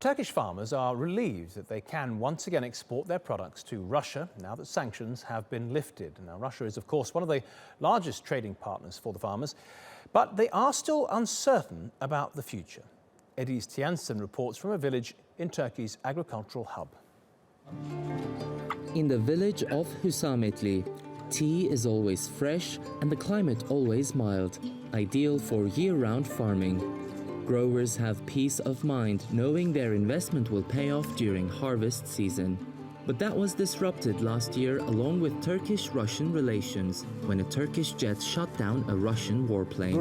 Turkish farmers are relieved that they can once again export their products to Russia now that sanctions have been lifted. Now, Russia is, of course, one of the largest trading partners for the farmers, but they are still uncertain about the future. Ediz Tiyansen reports from a village in Turkey's agricultural hub. In the village of Hüsametli, tea is always fresh and the climate always mild, ideal for year-round farming. Growers have peace of mind knowing their investment will pay off during harvest season. But that was disrupted last year along with Turkish-Russian relations when a Turkish jet shot down a Russian warplane.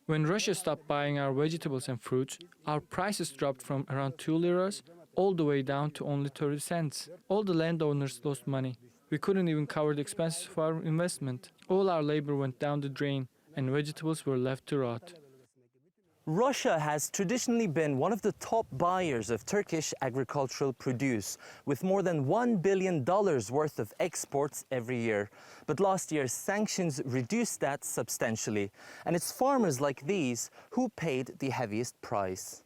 When Russia stopped buying our vegetables and fruits, our prices dropped from around 2 liras all the way down to only 30 cents. All the landowners lost money. We couldn't even cover the expenses of our investment. All our labor went down the drain and vegetables were left to rot. Russia has traditionally been one of the top buyers of Turkish agricultural produce, with more than $1 billion worth of exports every year. But last year's sanctions reduced that substantially, and it's farmers like these who paid the heaviest price.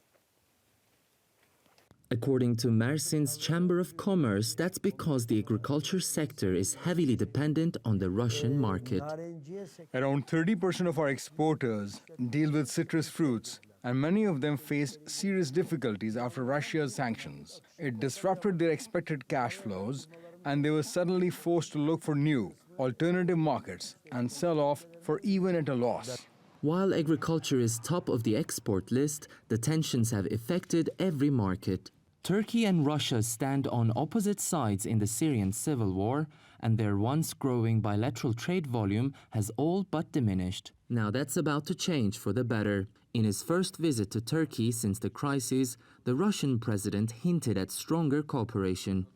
According to Mersin's Chamber of Commerce, that's because the agriculture sector is heavily dependent on the Russian market. Around 30% of our exporters deal with citrus fruits, and many of them faced serious difficulties after Russia's sanctions. It disrupted their expected cash flows, and they were suddenly forced to look for new, alternative markets and sell off for even at a loss. While agriculture is top of the export list, the tensions have affected every market. Turkey and Russia stand on opposite sides in the Syrian civil war, and their once growing bilateral trade volume has all but diminished. Now that's about to change for the better. In his first visit to Turkey since the crisis, the Russian president hinted at stronger cooperation.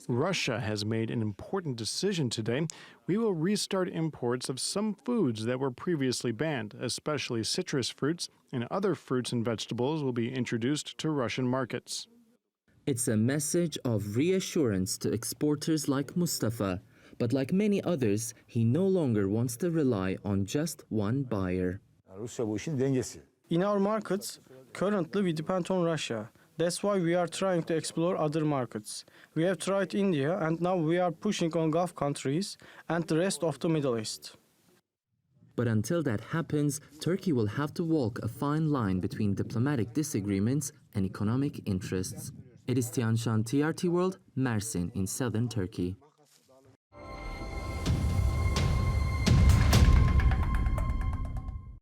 Russia has made an important decision today. We will restart imports of some foods that were previously banned, especially citrus fruits, and other fruits and vegetables will be introduced to Russian markets. It's a message of reassurance to exporters like Mustafa, but like many others, he no longer wants to rely on just one buyer. In our markets, currently we depend on Russia. That's why we are trying to explore other markets. We have tried India and now we are pushing on Gulf countries and the rest of the Middle East. But until that happens, Turkey will have to walk a fine line between diplomatic disagreements and economic interests. Ediz Tiyansen, TRT World, Mersin in southern Turkey.